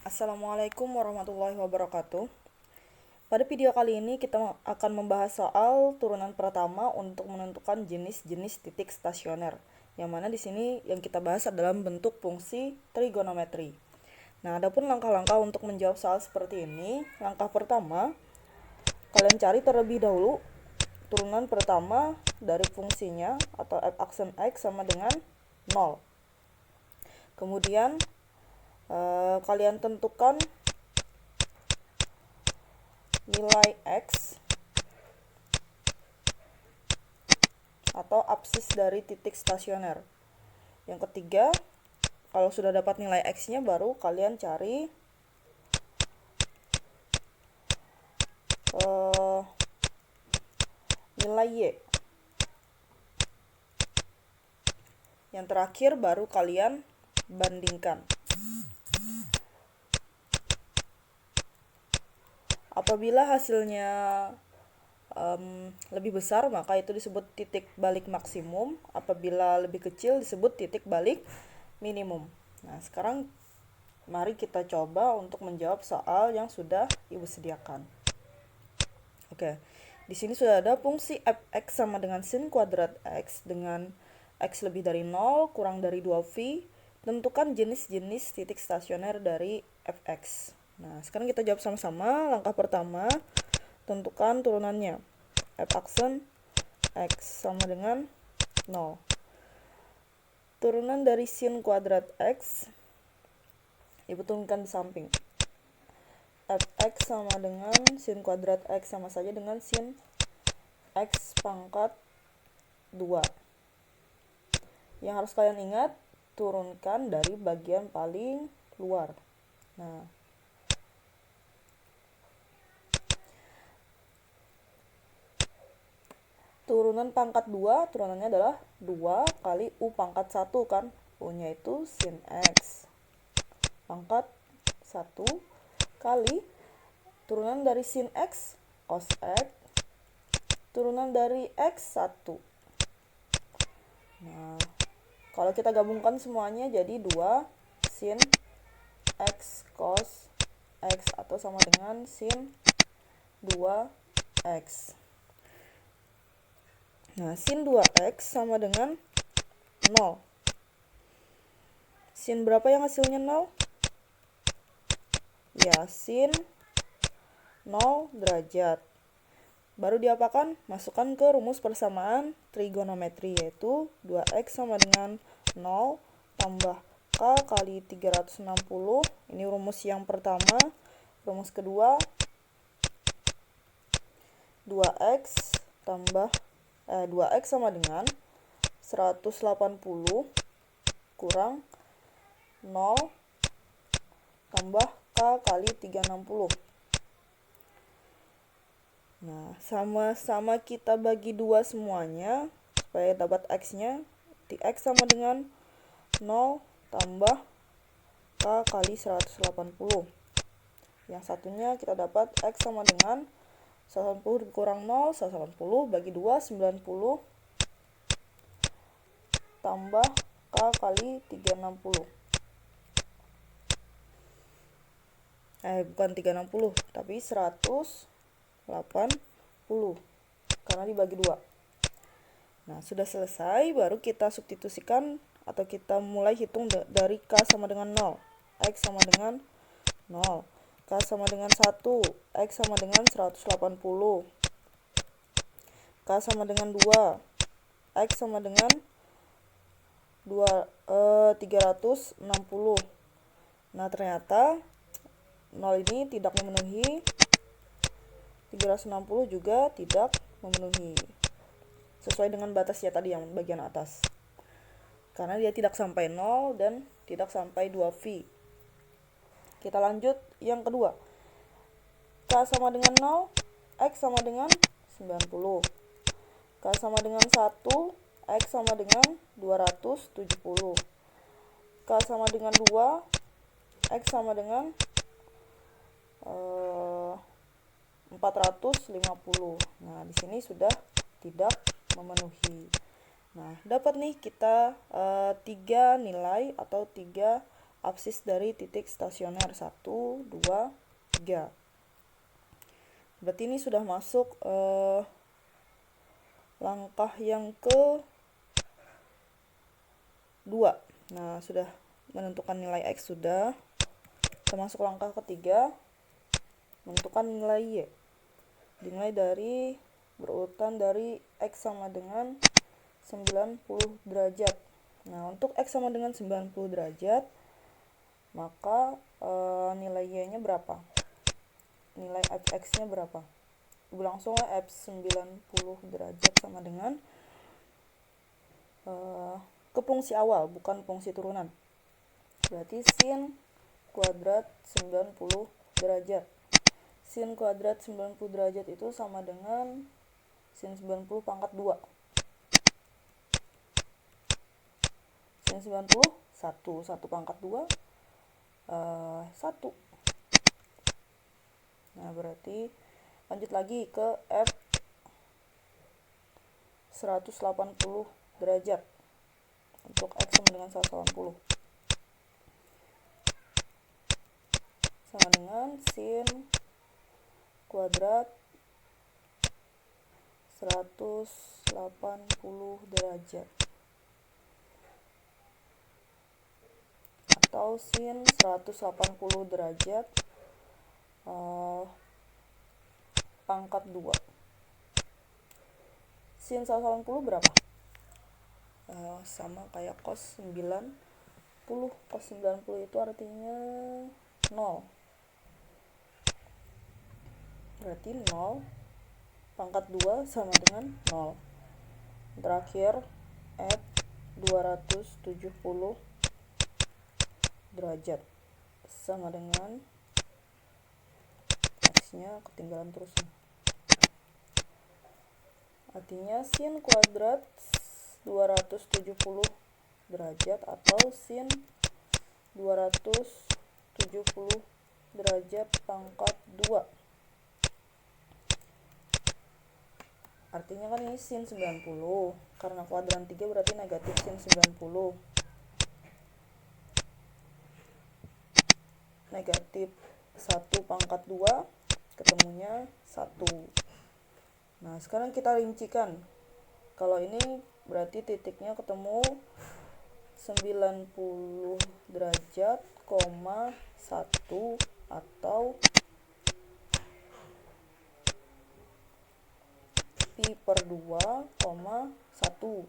Assalamualaikum warahmatullahi wabarakatuh. Pada video kali ini kita akan membahas soal turunan pertama untuk menentukan jenis-jenis titik stasioner. Yang mana di sini yang kita bahas adalah bentuk fungsi trigonometri. Nah, adapun langkah-langkah untuk menjawab soal seperti ini. Langkah pertama, kalian cari terlebih dahulu turunan pertama dari fungsinya atau f aksen x sama dengan 0. Kemudian kalian tentukan nilai x atau apsis dari titik stasioner. Yang ketiga, kalau sudah dapat nilai x-nya baru kalian cari nilai y. Yang terakhir baru kalian bandingkan. Apabila hasilnya lebih besar, maka itu disebut titik balik maksimum. Apabila lebih kecil disebut titik balik minimum. Nah, sekarang mari kita coba untuk menjawab soal yang sudah Ibu sediakan. Oke, di sini sudah ada fungsi f(x) sama dengan sin kuadrat x dengan x lebih dari 0 kurang dari 2v. Tentukan jenis-jenis titik stasioner dari f(x). Nah, sekarang kita jawab sama-sama. Langkah pertama, tentukan turunannya. F aksen x sama dengan 0. Turunan dari sin kuadrat x, Ibu turunkan di samping. Fx sama dengan sin kuadrat x sama saja dengan sin x pangkat 2. Yang harus kalian ingat, turunkan dari bagian paling luar. Nah, turunan pangkat 2, turunannya adalah 2 kali U pangkat 1 kan. U-nya itu sin X pangkat 1 kali turunan dari sin X cos X turunan dari X 1. Nah, kalau kita gabungkan semuanya jadi 2 sin X cos X atau sama dengan sin 2X. Nah, sin 2x sama dengan 0. Sin berapa yang hasilnya 0? Ya, sin 0 derajat. Baru diapakan? Masukkan ke rumus persamaan trigonometri, yaitu 2x sama dengan 0 tambah k kali 360. Ini rumus yang pertama. Rumus kedua, 2x tambah 2x sama dengan 180 kurang 0 tambah k kali 360. Nah, sama-sama kita bagi 2 semuanya supaya dapat x-nya. X sama dengan 0 tambah k kali 180. Yang satunya kita dapat x sama dengan 180 kurang 0, 180 bagi 2, 90 tambah k kali 360. Bukan 360, tapi 180 karena dibagi 2. Nah, sudah selesai, baru kita substitusikan atau kita mulai hitung dari k sama dengan 0. X sama dengan 0. K sama dengan 1. X sama dengan 180. K sama dengan 2. X sama dengan 360. Nah, ternyata 0 ini tidak memenuhi, 360 juga tidak memenuhi. Sesuai dengan batasnya tadi yang bagian atas. Karena dia tidak sampai 0 dan tidak sampai 2V. Kita lanjut yang kedua. K sama dengan 0, X sama dengan 90. K sama dengan 1, X sama dengan 270. K sama dengan 2, X sama dengan 450. Nah, di sini sudah tidak memenuhi. Nah, dapat nih kita 3 nilai atau 3 absis dari titik stasioner 1, 2, 3. Berarti ini sudah masuk langkah yang ke-2. Nah, sudah menentukan nilai X sudah. Kita masuk langkah ketiga, menentukan nilai Y. Dimulai dari berurutan dari X sama dengan 90 derajat. Nah, untuk X sama dengan 90 derajat, maka nilai Y-nya berapa? Nilai fx-nya berapa? Langsung lah, F90 derajat sama dengan ke fungsi awal, bukan fungsi turunan. Berarti sin kuadrat 90 derajat. Sin kuadrat 90 derajat itu sama dengan sin 90 pangkat 2. Sin 90, 1 pangkat 2, 1. Nah, berarti lanjut lagi ke F 180 derajat. Untuk X sama dengan 180. Sama dengan sin kuadrat 180 derajat. Atau sin 180 derajat pangkat 2. Sin 180 berapa? Sama kayak cos 90. Cos 90 itu artinya 0. Berarti 0 pangkat 2 sama dengan 0. Terakhir, F 270 derajat sama dengan X-nya ketinggalan terus. Artinya sin kuadrat 270 derajat atau sin 270 derajat pangkat 2. Artinya kan ini sin 90. Karena kuadran 3 berarti negatif sin 90. Negatif 1 pangkat 2 ketemunya 1. Nah, sekarang kita rincikan. Kalau ini berarti titiknya ketemu 90 derajat, 1 atau pi per 2, 1.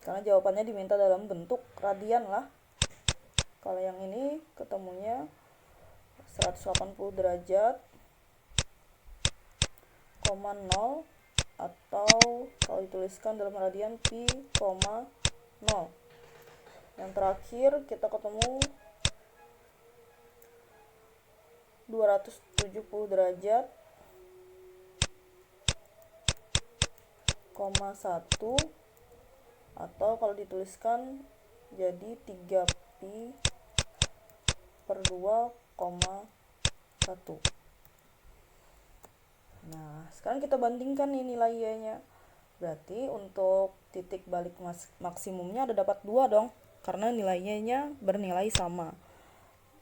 Karena jawabannya diminta dalam bentuk radian lah. Kalau yang ini ketemunya 180 derajat, 0, atau kalau dituliskan dalam radian pi, 0. Yang terakhir kita ketemu 270 derajat, 1, atau kalau dituliskan jadi 3 pi per 2, 1. Nah, sekarang kita bandingkan nih nilai Y-nya. Berarti untuk titik balik maksimumnya ada dapat 2 dong, karena nilai Y-nya bernilai sama.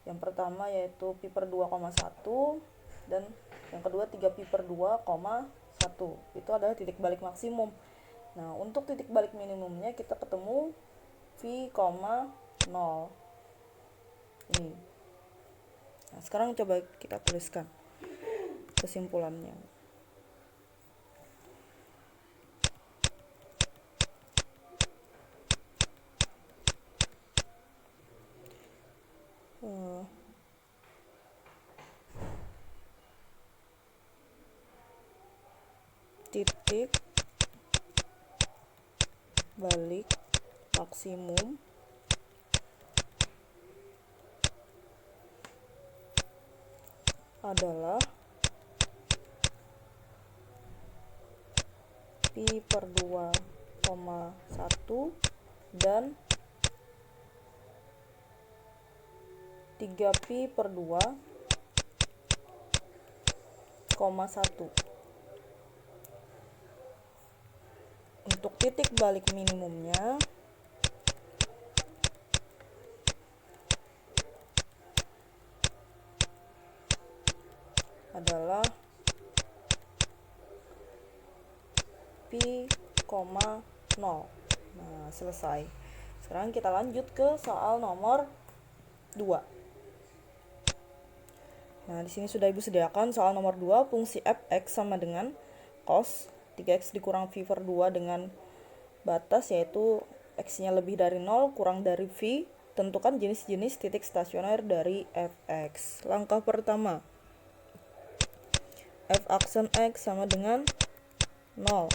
Yang pertama yaitu pi per 2, 1, dan yang kedua 3 pi per 2, 1. Itu adalah titik balik maksimum. Nah, untuk titik balik minimumnya kita ketemu v, 0. Ini. Nah, sekarang coba kita tuliskan kesimpulannya. Titik balik maksimum adalah pi per 2, 1 dan 3 pi per 2, 1. Untuk titik balik minimumnya adalah pi, 0. Nah, selesai. Sekarang kita lanjut ke soal nomor 2. Nah, di sini sudah Ibu sediakan soal nomor 2, fungsi f(x) sama dengan cos 3x dikurang v per 2 dengan batas yaitu x-nya lebih dari 0 kurang dari v. Tentukan jenis-jenis titik stasioner dari f(x). Langkah pertama, f aksen x sama dengan 0.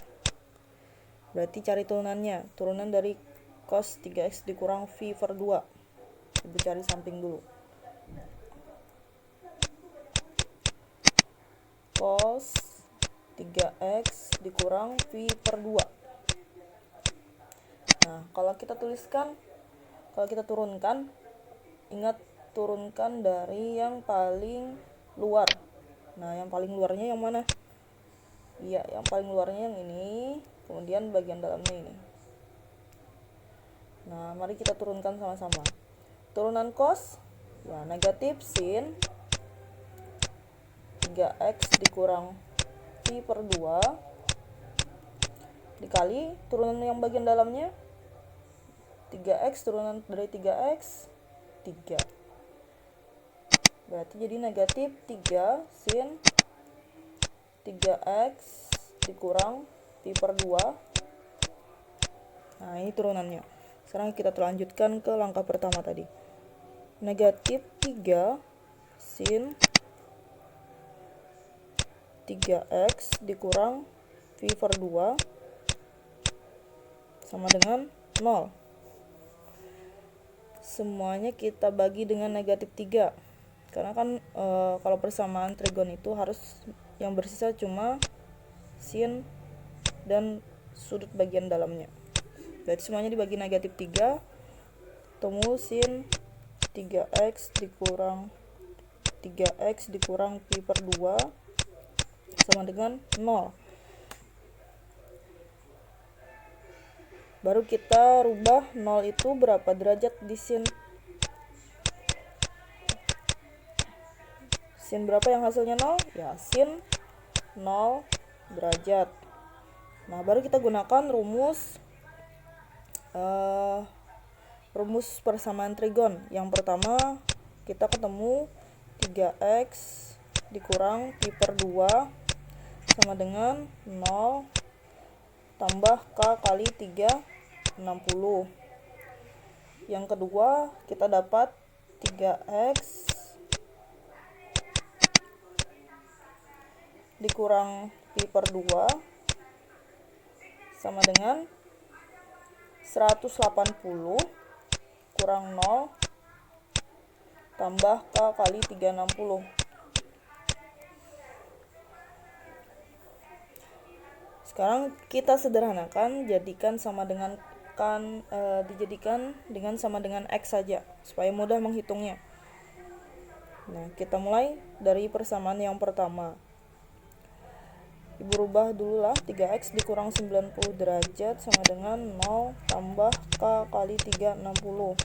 Berarti cari turunannya. Turunan dari cos 3x dikurang v per 2. Ibu cari samping dulu. Cos 3x dikurang v per 2. Nah, kalau kita turunkan, ingat turunkan dari yang paling luar. Nah, yang paling luarnya yang mana? Iya, yang paling luarnya yang ini, kemudian bagian dalamnya ini. Nah, mari kita turunkan sama-sama. Turunan cos, ya negatif sin 3x dikurang v per 2 dikali turunan yang bagian dalamnya 3x, turunan dari 3x 3. Berarti jadi negatif 3 sin 3x dikurang v per 2. Nah, ini turunannya. Sekarang kita lanjutkan ke langkah pertama tadi. Negatif 3 sin 3x dikurang v per 2 sama dengan 0. Semuanya kita bagi dengan negatif 3. Karena kan kalau persamaan trigon itu harus yang bersisa cuma sin dan sudut bagian dalamnya. Berarti semuanya dibagi negatif 3. Temu sin 3x dikurang v per 2 sama dengan 0. Baru kita rubah 0 itu berapa derajat di sin. Sin berapa yang hasilnya 0? Ya, sin 0 derajat. Nah, baru kita gunakan rumus persamaan trigon. Yang pertama, kita ketemu 3x dikurang pi per 2 sama dengan 0 tambah k kali 3, 60. Yang kedua, kita dapat 3x dikurang pi per 2 sama dengan 180 kurang 0 tambah k kali 360. Sekarang kita sederhanakan, dijadikan dengan sama dengan x saja supaya mudah menghitungnya. Nah, kita mulai dari persamaan yang pertama. Ibu rubah dulu lah, 3x dikurang 90 derajat sama dengan 0 tambah k kali 360.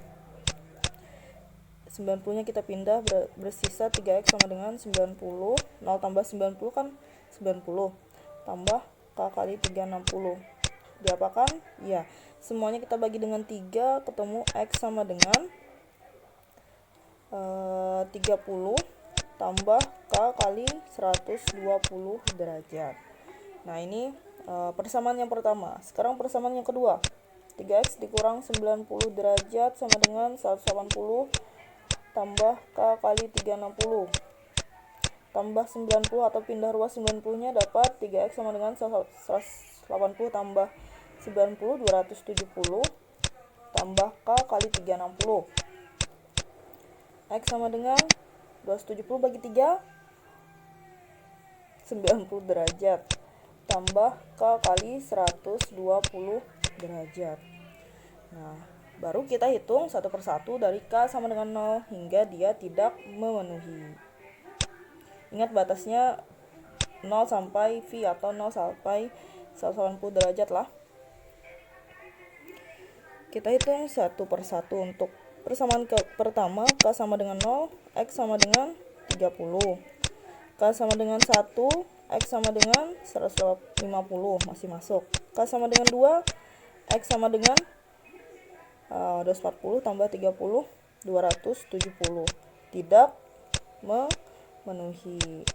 90 nya kita pindah, bersisa 3x sama dengan 90. 0 tambah 90 kan 90 tambah k kali 360. Diapakan? Ya, semuanya kita bagi dengan 3, ketemu x sama dengan 30 tambah k kali 120 derajat. Nah, ini persamaan yang pertama. Sekarang persamaan yang kedua. 3x dikurang 90 derajat sama dengan 180 tambah k kali 360. Tambah 90 atau pindah ruas 90-nya dapat 3x sama dengan 180 tambah 90, 270 tambah k kali 360. X sama dengan 270 bagi 3, 90 derajat tambah k kali 120 derajat. Nah, baru kita hitung satu persatu dari k sama dengan 0 hingga dia tidak memenuhi. Ingat batasnya 0 sampai v atau 0 sampai 180 derajat lah. Kita hitung satu persatu. Untuk persamaan pertama, k sama dengan 0, x sama dengan 30. K sama dengan 1, X sama dengan 150, masih masuk. K sama dengan 2, X sama dengan 240 tambah 30, 270. Tidak memenuhi.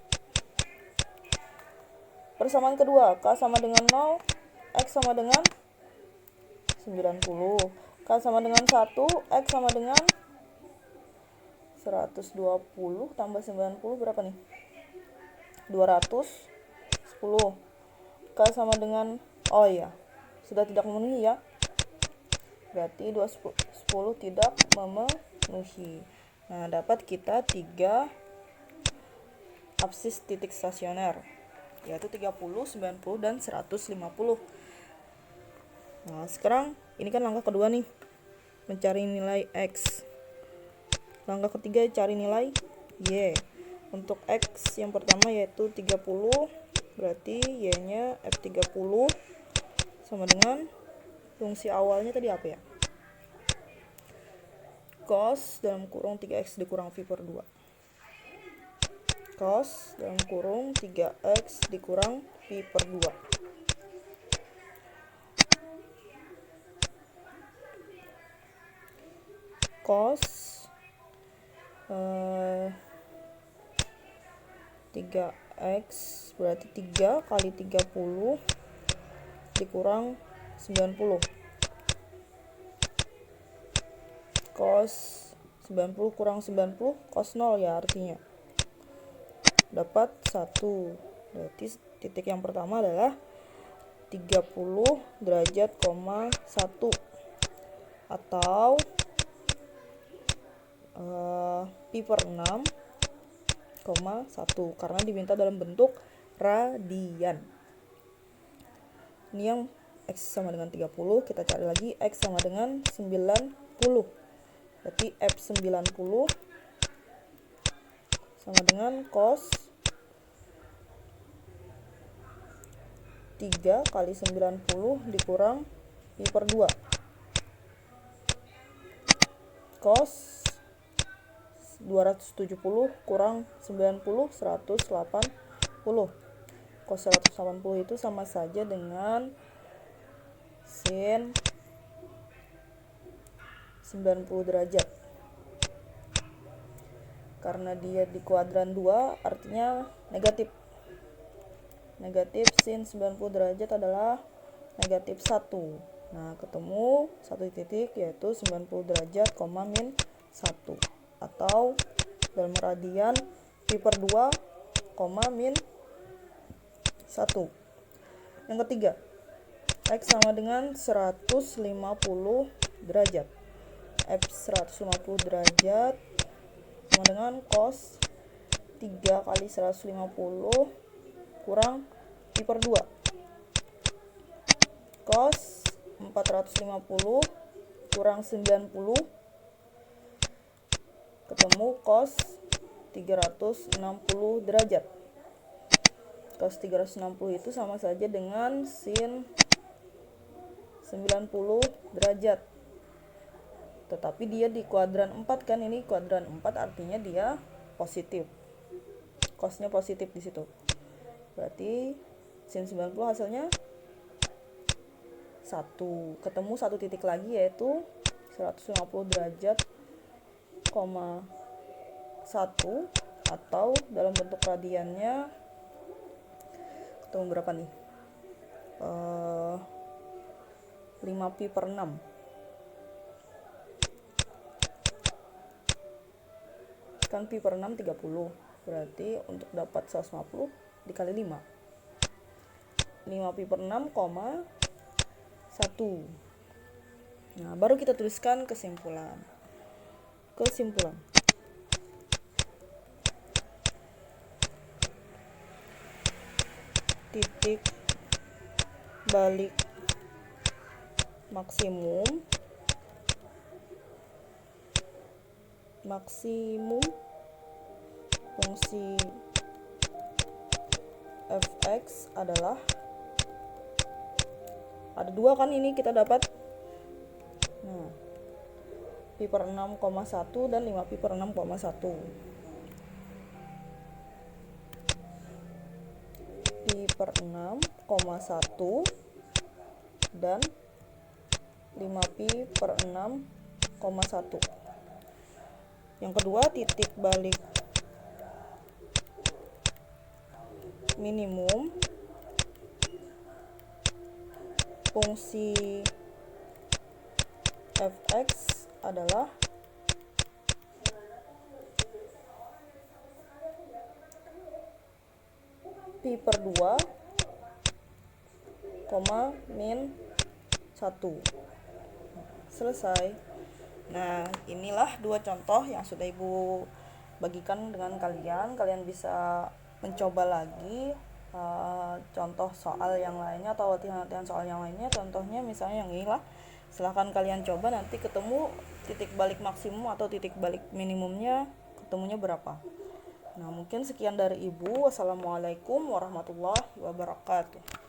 Persamaan kedua, K sama dengan 0, X sama dengan 90. K sama dengan 1, X sama dengan 120 tambah 90 berapa nih? 210. K sama dengan, oh iya, sudah tidak memenuhi ya. Berarti 210 tidak memenuhi. Nah, dapat kita 3 absis titik stasioner, yaitu 30, 90, dan 150. Nah, sekarang ini kan langkah kedua nih, mencari nilai X. Langkah ketiga cari nilai Y. Untuk X yang pertama yaitu 30, berarti Y-nya F30 sama dengan fungsi awalnya tadi apa ya? Cos dalam kurung 3X dikurang V per 2. Cos dalam kurung 3X dikurang V per 2. Cos 3X berarti 3 kali 30 dikurang 90. Cos 90 kurang 90, cos 0 ya artinya. Dapat 1. Berarti titik yang pertama adalah 30 derajat, 1. Atau pi per 6, 1. Karena diminta dalam bentuk radian. Ini yang X sama dengan 30, kita cari lagi X sama dengan 90. Berarti F90 sama dengan cos 3 kali 90 dikurang pi per 2. Cos 270 kurang 90, 180. Cos 180 itu sama saja dengan sin 90 derajat. Karena dia di kuadran 2 artinya negatif. Negatif sin 90 derajat adalah negatif 1. Nah, ketemu satu titik yaitu 90 derajat, min 1. Atau dalam radian pi per 2, min 1. Yang ketiga, X sama dengan 150 derajat. F 150 derajat sama dengan cos 3 kali 150 kurang pi per 2. Cos 450 kurang 90 ketemu cos 360 derajat. Cos 360 itu sama saja dengan sin 90 derajat. Tetapi dia di kuadran 4 kan, ini kuadran 4 artinya dia positif. Cosnya positif di situ. Berarti sin 90 hasilnya 1. Ketemu satu titik lagi yaitu 150 derajat, 1 atau dalam bentuk radiannya ketemu berapa nih? 5 pi per 6. Kan pi per 6 30. Berarti untuk dapat 150 dikali 5. 5 pi per 6, 1. Nah, baru kita tuliskan kesimpulan. Kesimpulan. Titik balik maksimum fungsi fx adalah ada 2 kan, ini kita dapat pi per 6,1 dan 5 pi per 6,1. pi per 6,1 dan 5 pi per 6,1. Yang kedua, titik balik minimum fungsi fx adalah pi per 2, min 1. Selesai. Nah, inilah dua contoh yang sudah Ibu bagikan dengan kalian. Kalian bisa mencoba lagi contoh soal yang lainnya atau latihan-latihan soal yang lainnya. Contohnya misalnya yang inilah. Silahkan kalian coba, nanti ketemu titik balik maksimum atau titik balik minimumnya ketemunya berapa. Nah, mungkin sekian dari Ibu. Wassalamualaikum warahmatullahi wabarakatuh.